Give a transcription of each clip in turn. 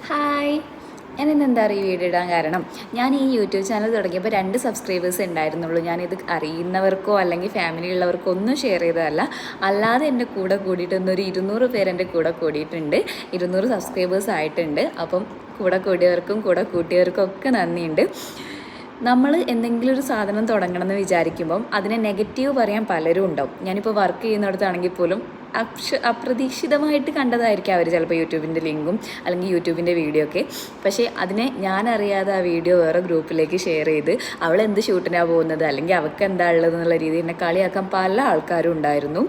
Hi, ഞാനിന്നെന്താ ഈ video ഇടാൻ കാരണം ഞാൻ ഈ യൂട്യൂബ് ചാനൽ തുടങ്ങിയപ്പോൾ 2 സബ്സ്ക്രൈബേഴ്സ് ഉണ്ടായിരുന്നുള്ളൂ. ഞാനിത് അറിയുന്നവർക്കോ അല്ലെങ്കിൽ ഫാമിലി ഉള്ളവർക്കോ ഒന്നും ഷെയർ ചെയ്തതല്ല. അല്ലാതെ എൻ്റെ കൂടെ കൂടിയിട്ടൊന്നും ഒരു 200 പേര് എൻ്റെ കൂടെ കൂടിയിട്ടുണ്ട്. 200 സബ്സ്ക്രൈബേഴ്സ് ആയിട്ടുണ്ട്. അപ്പം കൂടെ കൂടിയവർക്കും കൂടെ കൂട്ടിയവർക്കും ഒക്കെ നന്ദിയുണ്ട്. നമ്മൾ എന്തെങ്കിലും ഒരു സാധനം തുടങ്ങണമെന്ന് വിചാരിക്കുമ്പം അതിനെ നെഗറ്റീവ് പറയാൻ പലരും ഉണ്ടാവും. ഞാനിപ്പോൾ വർക്ക് ചെയ്യുന്നിടത്താണെങ്കിൽ പോലും അപ്രതീക്ഷിതമായിട്ട് കണ്ടതായിരിക്കും അവർ ചിലപ്പോൾ യൂട്യൂബിൻ്റെ ലിങ്കും അല്ലെങ്കിൽ യൂട്യൂബിൻ്റെ വീഡിയോ ഒക്കെ. പക്ഷേ അതിനെ ഞാനറിയാതെ ആ വീഡിയോ വേറെ ഗ്രൂപ്പിലേക്ക് ഷെയർ ചെയ്ത് അവൾ എന്ത് ഷൂട്ടിനാണ് പോകുന്നത് അല്ലെങ്കിൽ അവൾക്ക് എന്താ ഉള്ളത് എന്നുള്ള രീതിയിൽ എന്നെ കളിയാക്കാൻ പല ആൾക്കാരും ഉണ്ടായിരുന്നു.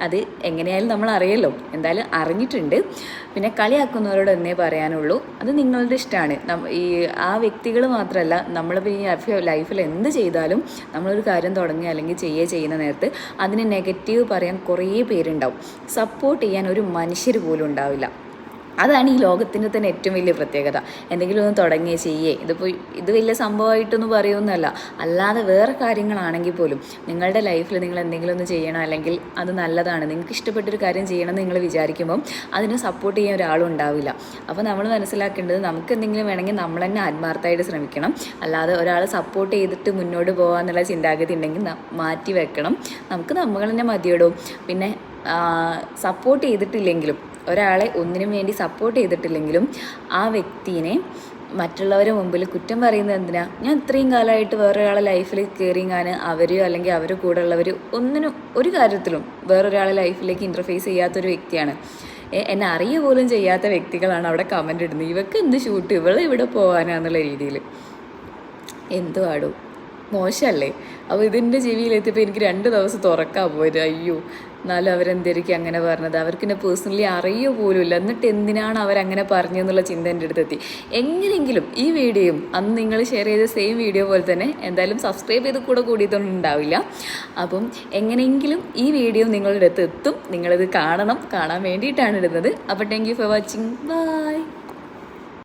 അത് എങ്ങനെയായാലും നമ്മൾ അറിയല്ലോ, എന്തായാലും അറിഞ്ഞിട്ടുണ്ട്. പിന്നെ കളിയാക്കുന്നവരോട് എന്നേ പറയാനുള്ളൂ, അത് നിങ്ങളുടെ ഇഷ്ടമാണ്. ഈ ആ വ്യക്തികൾ മാത്രമല്ല, നമ്മളിപ്പോൾ ഈ ലൈഫിൽ എന്ത് ചെയ്താലും നമ്മളൊരു കാര്യം തുടങ്ങുക അല്ലെങ്കിൽ ചെയ്യുന്ന നേരത്ത് അതിന് നെഗറ്റീവ് പറയാൻ കുറേ പേരുണ്ടാവും. സപ്പോർട്ട് ചെയ്യാൻ ഒരു മനുഷ്യർ പോലും ഉണ്ടാവില്ല. അതാണ് ഈ ലോകത്തിൻ്റെ തന്നെ ഏറ്റവും വലിയ പ്രത്യേകത. എന്തെങ്കിലും ഒന്ന് തുടങ്ങിയേ ചെയ്യേ, ഇത് വലിയ സംഭവമായിട്ടൊന്നും പറയുമെന്നല്ല, അല്ലാതെ വേറെ കാര്യങ്ങളാണെങ്കിൽ പോലും നിങ്ങളുടെ ലൈഫിൽ നിങ്ങൾ എന്തെങ്കിലും ഒന്ന് ചെയ്യണം അല്ലെങ്കിൽ അത് നല്ലതാണ്, നിങ്ങൾക്ക് ഇഷ്ടപ്പെട്ടൊരു കാര്യം ചെയ്യണമെന്ന് നിങ്ങൾ വിചാരിക്കുമ്പം അതിന് സപ്പോർട്ട് ചെയ്യാൻ ഒരാളും ഉണ്ടാവില്ല. അപ്പോൾ നമ്മൾ മനസ്സിലാക്കേണ്ടത്, നമുക്ക് എന്തെങ്കിലും വേണമെങ്കിൽ നമ്മൾ തന്നെ ആത്മാർത്ഥമായിട്ട് ശ്രമിക്കണം. അല്ലാതെ ഒരാൾ സപ്പോർട്ട് ചെയ്തിട്ട് മുന്നോട്ട് പോകാമെന്നുള്ള ചിന്താഗതി ഉണ്ടെങ്കിൽ മാറ്റി വെക്കണം. നമുക്ക് നമ്മൾ തന്നെ മതിയിടും. പിന്നെ സപ്പോർട്ട് ചെയ്തിട്ടില്ലെങ്കിലും, ഒരാളെ ഒന്നിനും വേണ്ടി സപ്പോർട്ട് ചെയ്തിട്ടില്ലെങ്കിലും ആ വ്യക്തിനെ മറ്റുള്ളവരുടെ മുമ്പിൽ കുറ്റം പറയുന്നത് എന്തിനാ? ഞാൻ ഇത്രയും കാലമായിട്ട് വേറൊരാളെ ലൈഫിൽ കയറിങ്ങാൻ അവരെയോ അല്ലെങ്കിൽ അവരുടെ കൂടെ ഉള്ളവർ ഒന്നിനും ഒരു കാര്യത്തിലും വേറൊരാളെ ലൈഫിലേക്ക് ഇൻ്റർഫേസ് ചെയ്യാത്തൊരു വ്യക്തിയാണ്. എന്നെ അറിയുക പോലും ചെയ്യാത്ത വ്യക്തികളാണ് അവിടെ കമൻ്റ് ഇടുന്നത്. ഇവർക്ക് എന്ത് ഷൂട്ട്, ഇവളെ ഇവിടെ പോകാനാന്നുള്ള രീതിയിൽ. എന്തുവാടോ, മോശമല്ലേ? അപ്പോൾ ഇതിൻ്റെ ജീവിയിലെത്തിയപ്പോൾ എനിക്ക് 2 ദിവസം തുറക്കാൻ പോയത്. അയ്യോ, എന്നാലും അവരെന്തായിരിക്കും അങ്ങനെ പറഞ്ഞത്? അവർക്ക് എന്നെ പേഴ്സണലി അറിയുക പോലുമില്ല. എന്നിട്ട് എന്തിനാണ് അവരങ്ങനെ പറഞ്ഞതെന്നുള്ള ചിന്ത എൻ്റെ അടുത്തെത്തി. എങ്ങനെയെങ്കിലും ഈ വീഡിയോയും അന്ന് നിങ്ങൾ ഷെയർ ചെയ്ത സെയിം വീഡിയോ പോലെ തന്നെ എന്തായാലും സബ്സ്ക്രൈബ് ചെയ്ത് കൂടെ കൂടിയതൊന്നും ഉണ്ടാവില്ല. അപ്പം എങ്ങനെയെങ്കിലും ഈ വീഡിയോ നിങ്ങളുടെ അടുത്ത് എത്തും. നിങ്ങളിത് കാണാൻ വേണ്ടിയിട്ടാണ് ഇടുന്നത്. അപ്പോൾ thank you for watching. By.